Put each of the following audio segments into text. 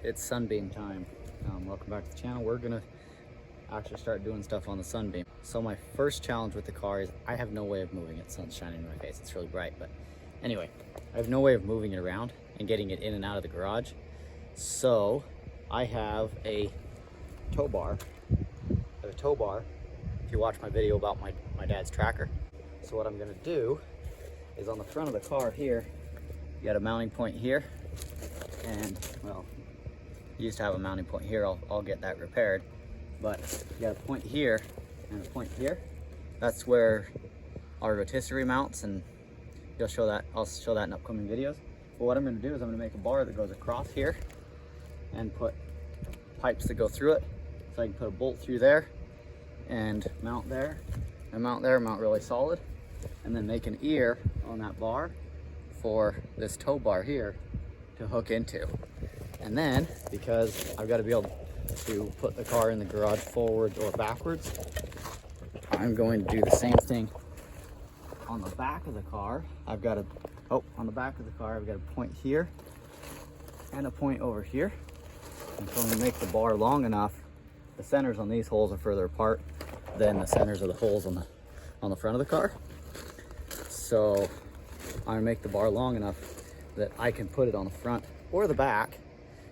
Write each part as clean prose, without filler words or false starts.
It's Sunbeam time. Welcome back to the channel. We're gonna actually start doing stuff on the Sunbeam. So my first challenge with the car is I have no way of moving it. Sun's shining in my face, it's really bright, but anyway, I have no way of moving it around and getting it in and out of the garage. So I have a tow bar. I have a tow bar, if you watch my video about my dad's tracker. So what I'm gonna do is on the front of the car here, you got a mounting point here, and well, you used to have a mounting point here. I'll get that repaired, but you got a point here and a point here. That's where our rotisserie mounts, and I'll show that in upcoming videos. But what I'm going to do is I'm going to make a bar that goes across here and put pipes that go through it, so I can put a bolt through there and mount there and mount there, mount really solid, and then make an ear on that bar for this tow bar here to hook into. And then, because I've got to be able to put the car in the garage forwards or backwards, I'm going to do the same thing on the back of the car. On the back of the car, I've got a point here and a point over here. And so I'm going to make the bar long enough. The centers on these holes are further apart than the centers of the holes on the front of the car. So I'm going to make the bar long enough that I can put it on the front or the back.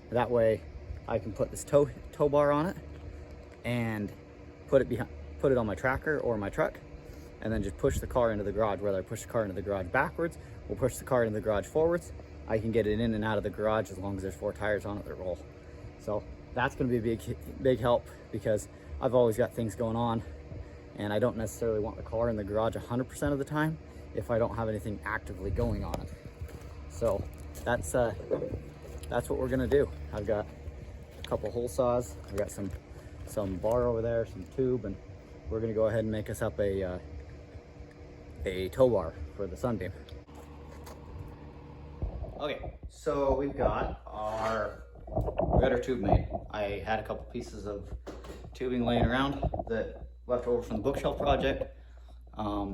That way I can put this tow bar on it and put it on my tracker or my truck, and then just push the car into the garage. Whether I push the car into the garage backwards or push the car into the garage forwards, I can get it in and out of the garage as long as there's 4 tires on it that roll. So that's going to be a big help, because I've always got things going on and I don't necessarily want the car in the garage 100% of the time if I don't have anything actively going on it. So that's what we're gonna do. I've got a couple hole saws. I've got some bar over there, some tube, and we're gonna go ahead and make us up a tow bar for the Sunbeam. Okay, so we've got our tube made. I had a couple pieces of tubing laying around that left over from the bookshelf project.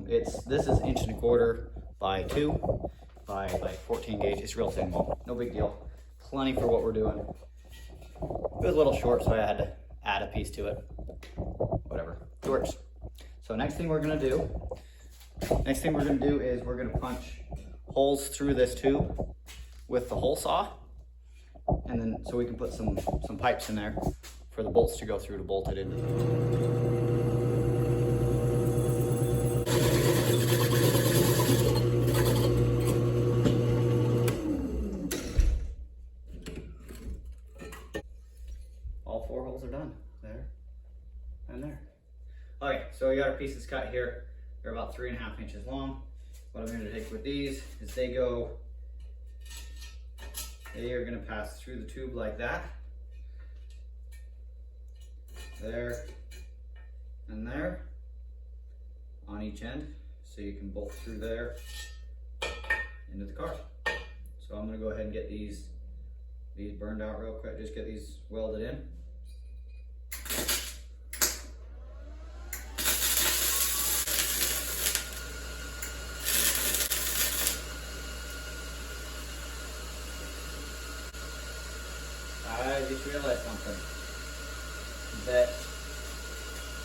This is 1.25" by 2 by like 14 gauge. It's real thin wall, no big deal. Plenty for what we're doing. It was a little short, so I had to add a piece to it. Whatever, it works. So next thing we're gonna do is we're gonna punch holes through this tube with the hole saw, and then so we can put some pipes in there for the bolts to go through to bolt it in. All 4 holes are done, there and there. Okay, so we got our pieces cut here. They're about 3.5 inches long. What I'm going to take with these is they are going to pass through the tube like that, there and there on each end, so you can bolt through there into the car. So I'm going to go ahead and get these burned out real quick, just get these welded in. I just realized something, that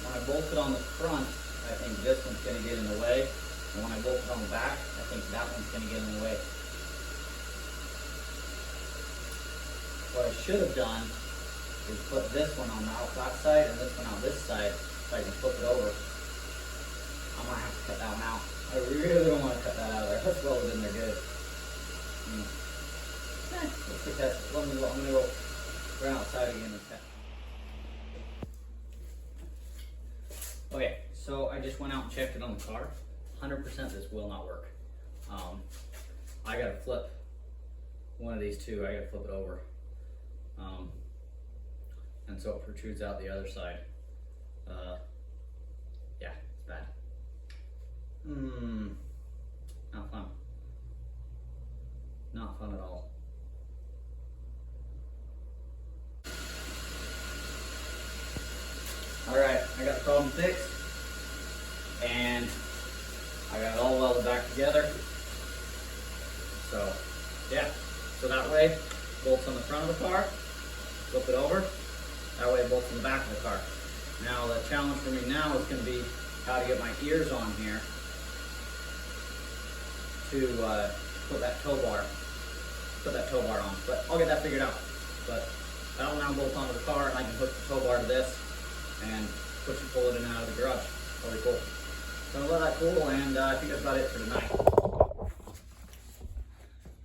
when I bolt it on the front, I think this one's going to get in the way, and when I bolt it on the back, I think that one's going to get in the way. What I should have done is put this one on the that side and this one on this side, so I can flip it over. I might have to cut that one out. I really don't want to cut that out of there. Let's weld it in there good. Let's get that. I'm gonna go run outside again and test. Okay, so I just went out and checked it on the car. 100% this will not work. I gotta flip one of these two. I gotta flip it over. And so it protrudes out the other side. Yeah, it's bad. Not fun. Not fun at all. Alright, I got the problem fixed, and I got it all welded back together. So, yeah. So that way, bolts on the front of the car, flip it over. That way it bolts in the back of the car. Now the challenge for me now is going to be how to get my ears on here to put that tow bar on. But I'll get that figured out. But that'll now bolt onto the car, and I can hook the tow bar to this and push and pull it in and out of the garage. Really cool. So well, that's cool, and I think that's about it for tonight.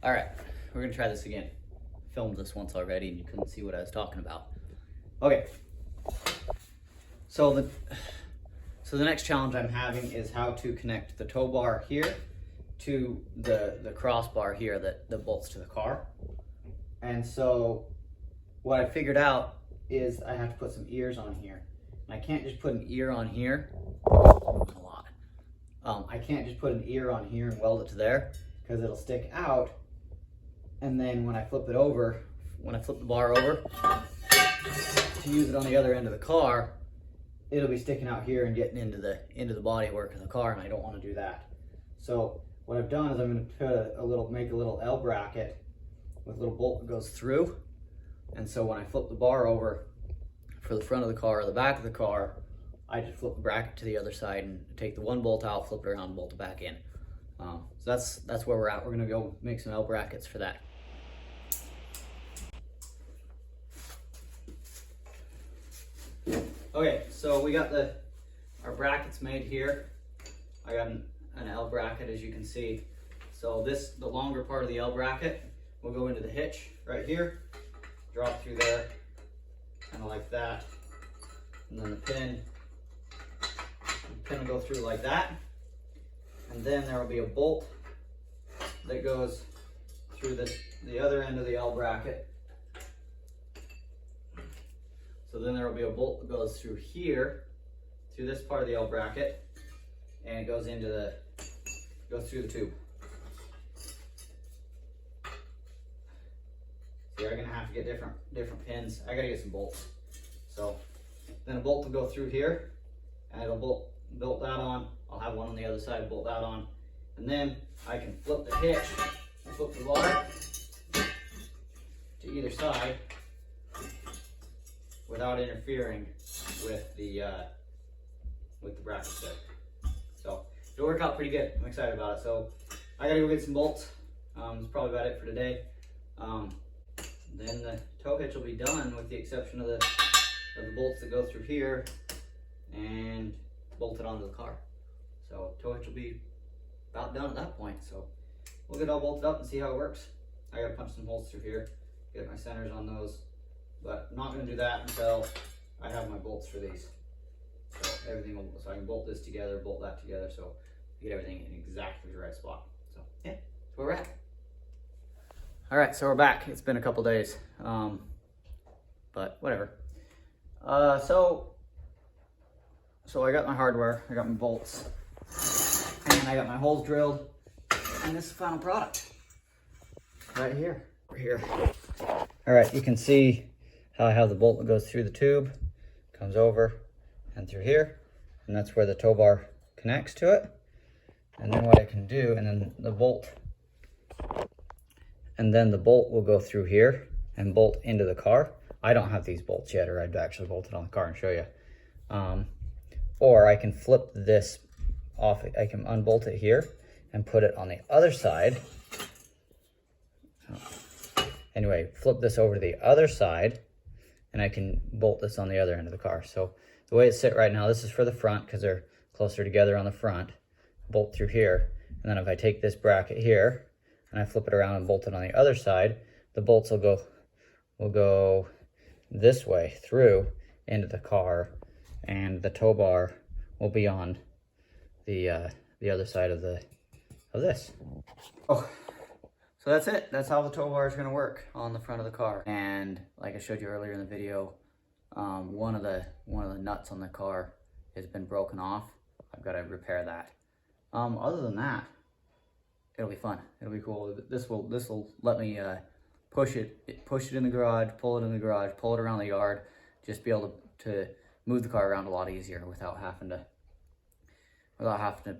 All right, we're gonna try this again. Filmed this once already, and you couldn't see what I was talking about. Okay. So the next challenge I'm having is how to connect the tow bar here to the crossbar here that bolts to the car. And so what I figured out is I have to put some ears on here. And I can't just put an ear on here. A lot. I can't just put an ear on here and weld it to there because it'll stick out. And then when I flip it over, when I flip the bar over to use it on the other end of the car, it'll be sticking out here and getting into the bodywork of the car, and I don't want to do that. So what I've done is I'm going to put make a little L bracket with a little bolt that goes through. And so when I flip the bar over for the front of the car or the back of the car, I just flip the bracket to the other side and take the one bolt out, flip it around, and bolt it back in. So that's where we're at. We're going to go make some L brackets for that. Okay, so we got our brackets made here. I got an L bracket, as you can see. So the longer part of the L bracket will go into the hitch right here, drop through there, kind of like that. And then the pin will go through like that. And then there will be a bolt that goes through the other end of the L bracket. So then there will be a bolt that goes through here, through this part of the L bracket, and it goes goes through the tube. So you're gonna have to get different pins. I gotta get some bolts. So then a bolt will go through here, and it'll bolt that on. I'll have one on the other side, bolt that on, and then I can flip the hitch, flip the bar to either side without interfering with the bracket stick. So it'll work out pretty good. I'm excited about it. So I gotta go get some bolts. That's probably about it for today. Then the tow hitch will be done, with the exception of the bolts that go through here and bolted onto the car. So tow hitch will be about done at that point. So we'll get it all bolted up and see how it works. I gotta punch some holes through here, get my centers on those. But I'm not going to do that until I have my bolts for these. So so I can bolt this together, bolt that together, so I get everything in exactly the right spot. So yeah, that's where we're at. All right, so we're back. It's been a couple days, but whatever. So I got my hardware, I got my bolts, and I got my holes drilled, and this is the final product right here. We're here. All right, you can see how I have the bolt that goes through the tube, comes over and through here, and that's where the tow bar connects to it. And then what I can do, and then the bolt will go through here and bolt into the car. I don't have these bolts yet, or I'd actually bolt it on the car and show you. Or I can flip this off. I can unbolt it here and put it on the other side. Anyway, flip this over to the other side, and I can bolt this on the other end of the car. So the way it's set right now, this is for the front because they're closer together on the front. Bolt through here, and then if I take this bracket here and I flip it around and bolt it on the other side, the bolts will go this way through into the car, and the tow bar will be on the other side of this. Oh. So that's it. That's how the tow bar is going to work on the front of the car. And like I showed you earlier in the video, one of the nuts on the car has been broken off. I've got to repair that. Other than that, it'll be fun. It'll be cool. This will let me push it in the garage, pull it in the garage, pull it around the yard. Just be able to move the car around a lot easier without having to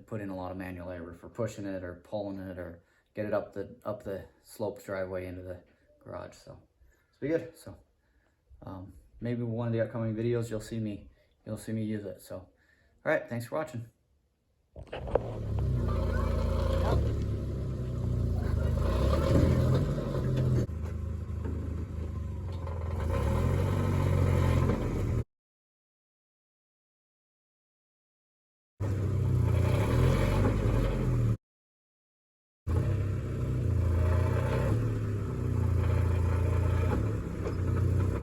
put in a lot of manual labor for pushing it or pulling it or get it up the sloped driveway into the garage. So it's be good. So Maybe one of the upcoming videos you'll see me use it. So, all right, thanks for watching.